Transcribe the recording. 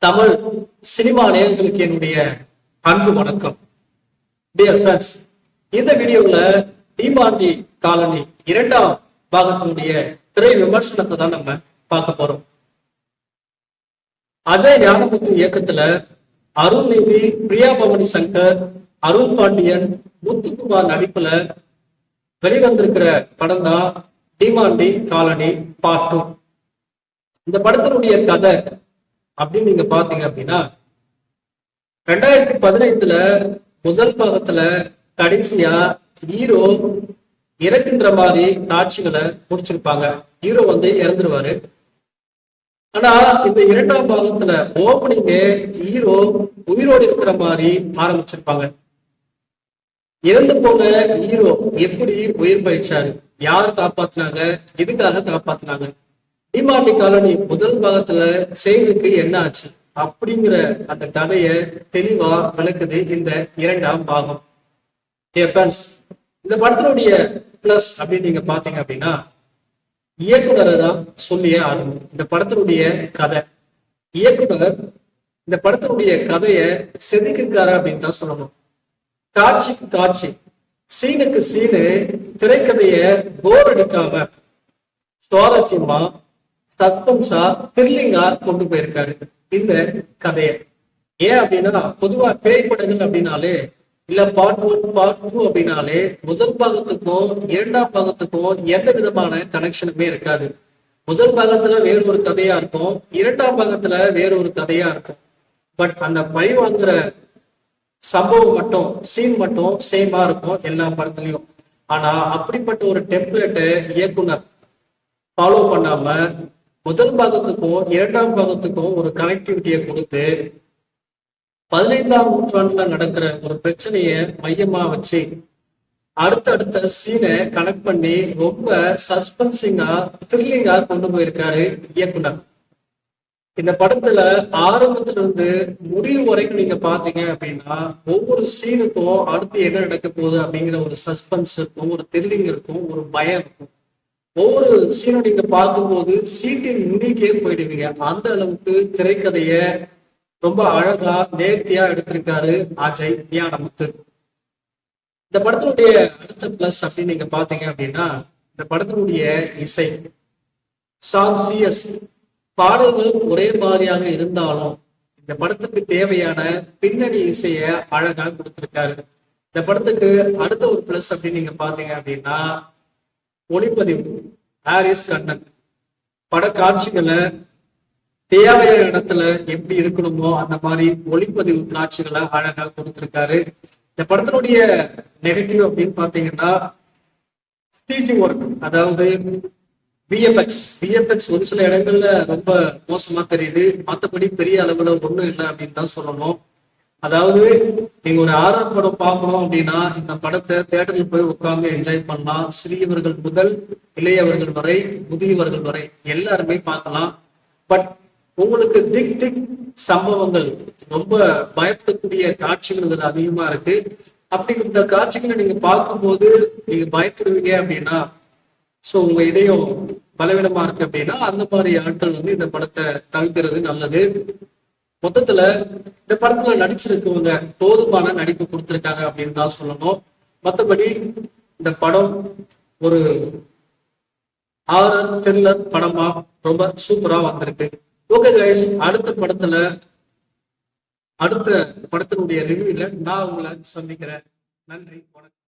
Tamil cinema நேயர்களுக்கு என்னுடைய அன்பு வணக்கம். டியர் ஃப்ரெண்ட்ஸ், இந்த வீடியோவில் தீமாண்டி காலனி இரண்டாம் பாகத்தினுடைய திரை விமர்சனத்தை தான் நம்ம பார்க்க போறோம். அஜய் ஞானமுத்து இயக்கத்துல அருள்நிதி, பிரியா பவானி சங்கர், அருண் பாண்டியன், முத்துக்குமார் நடிப்புல வெளிவந்திருக்கிற படம் தான் தீமாண்டி காலனி பார்ட் 2. இந்த படத்தினுடைய கதை அப்படின்னு நீங்க பாத்தீங்க அப்படின்னா 2015 முதல் பாகத்துல கடைசியா ஹீரோ இறக்குன்ற மாதிரி காட்சிகளை முடிச்சிருப்பாங்க. ஹீரோ இறந்துருவாரு. ஆனா இந்த இரண்டாம் பாகத்துல ஓப்பனிங்கே ஹீரோ உயிரோடு இருக்கிற மாதிரி ஆரம்பிச்சிருப்பாங்க. இறந்து போன ஹீரோ எப்படி உயிர் பயிற்சாரு, யார் காப்பாத்தினாங்க, எதுக்காக காப்பாத்தினாங்க, தீமாண்டி காலனி முதல் பாகத்துல செயலுக்கு என்ன ஆச்சு அப்படிங்கிற அந்த கதையை தெளிவா விளக்குது இந்த இரண்டாம் பாகம். இந்த படத்தினுடைய பிளஸ் அப்படின்னு நீங்க பாத்தீங்க அப்படின்னா இயக்குனரை தான் சொல்லியே ஆகணும். இந்த படத்தினுடைய கதை, இயக்குனர் இந்த படத்தினுடைய கதையை செதுக்கிருக்காரு அப்படின்னு தான் சொல்லணும். காட்சிக்கு காட்சி, சீனுக்கு சீனு திரைக்கதைய போர் அடிக்காம சுவாரஸ்யமா, சஸ்பென்ஸா, த்ரில்லிங்கா கொண்டு போயிருக்காரு இந்த கதையை. ஏன் அப்படின்னா பொதுவா பேய் படங்கள் அப்படின்னாலே இல்ல பார்ட் 1 பார்ட் 2 அப்படின்னாலே முதல் பாகத்துக்கும் இரண்டாம் பாகத்துக்கும் எந்த விதமான கனெக்ஷனுமே இருக்காது. முதல் பாகத்துல வேற ஒரு கதையா இருக்கும், இரண்டாம் பாகத்துல வேற ஒரு கதையா இருக்கும். பட் அந்த பழி வாங்குற சம்பவம் மட்டும், சீன் மட்டும் சேமா இருக்கும் எல்லா படத்துலயும். ஆனா அப்படிப்பட்ட ஒரு டெம்ப்ளேட்டை இயக்குனர் ஃபாலோ பண்ணாம முதல் பாகத்துக்கும் இரண்டாம் பாகத்துக்கும் ஒரு கனெக்டிவிட்டியை கொடுத்து 15ஆம் நூற்றாண்டுல நடக்கிற ஒரு பிரச்சனைய மையமா வச்சு அடுத்தடுத்த சீனை கனெக்ட் பண்ணி ரொம்ப சஸ்பென்சிங்கா, த்ரில்லிங்கா கொண்டு போயிருக்காரு இயக்குனர். இந்த படத்துல ஆரம்பத்துல இருந்து முடிவு வரைக்கும் நீங்க பாத்தீங்க அப்படின்னா ஒவ்வொரு சீனுக்கும் அடுத்து என்ன நடக்க போகுது அப்படிங்கிற ஒரு சஸ்பென்ஸ் இருக்கும், ஒரு த்ரில்லிங் இருக்கும், ஒரு பயம் இருக்கும். ஒவ்வொரு சீனும் நீங்க பார்க்கும்போது சீட்டின் நுனிக்கே போயிடுவீங்க. அந்த அளவுக்கு திரைக்கதைய ரொம்ப அழகா நேர்த்தியா எடுத்திருக்காரு அஜய் ஞானமுத்து. இந்த படத்தினுடைய அடுத்த பிளஸ் அப்படின்னு நீங்க பாத்தீங்க அப்படின்னா இந்த படத்தினுடைய இசை, சாங், சிஎஸ் பாடல்கள் ஒரே மாதிரியாக இருந்தாலும் இந்த படத்துக்கு தேவையான பின்னணி இசைய அழகா கொடுத்திருக்காரு. இந்த படத்துக்கு அடுத்த ஒரு பிளஸ் அப்படின்னு நீங்க பாத்தீங்க அப்படின்னா ஒளிப்பதிவு. ஹாரிஸ் கண்ணன் பட காட்சிகளை தேவையான இடத்துல எப்படி இருக்கணுமோ அந்த மாதிரி ஒளிப்பதிவு காட்சிகளை அழகா கொடுத்திருக்காரு. இந்த படத்தினுடைய நெகட்டிவ் அப்படின்னு பாத்தீங்கன்னா சிஜி ஒர்க், அதாவது விஎஃப்எக்ஸ் ஒரு சில இடங்கள்ல ரொம்ப மோசமா தெரியுது. மற்றபடி பெரிய அளவுல ஒண்ணும் இல்லை அப்படின்னு தான் சொல்லணும். அதாவது நீங்க ஒரு ஆர்ஆர் படம் பார்க்கணும் அப்படின்னா இந்த படத்தை தியேட்டர்ல போய் உட்கார்ந்து என்ஜாய் பண்ணலாம். சிறியவர்கள் முதல் இளையவர்கள் வரை, முதியவர்கள் வரை எல்லாருமே பார்க்கலாம். பட் உங்களுக்கு திக் சம்பவங்கள், ரொம்ப பயப்படக்கூடிய காட்சிகள் அதிகமா இருக்கு. அப்படிப்பட்ட காட்சிகளை நீங்க பார்க்கும்போது நீங்க பயப்படுவீங்க அப்படின்னா, சோ உங்க இதயம் பலவீனமா இருக்கு அப்படின்னா அந்த மாதிரி ஆட்கள் இந்த படத்தை தவிர்க்கிறது நல்லது. மொத்தத்துல இந்த படத்துல நடிச்சிருக்கவங்க போதுமான நடிப்பு கொடுத்திருக்காங்க அப்படின்னு தான் சொல்லணும். மற்றபடி இந்த படம் ஒரு ஹாரர் த்ரில்லர் படமா ரொம்ப சூப்பரா வந்திருக்கு. ஓகே கைஸ், அடுத்த படத்தினுடைய ரிவ்யூல நான் உங்களை சந்திக்கிறேன். நன்றி, வணக்கம்.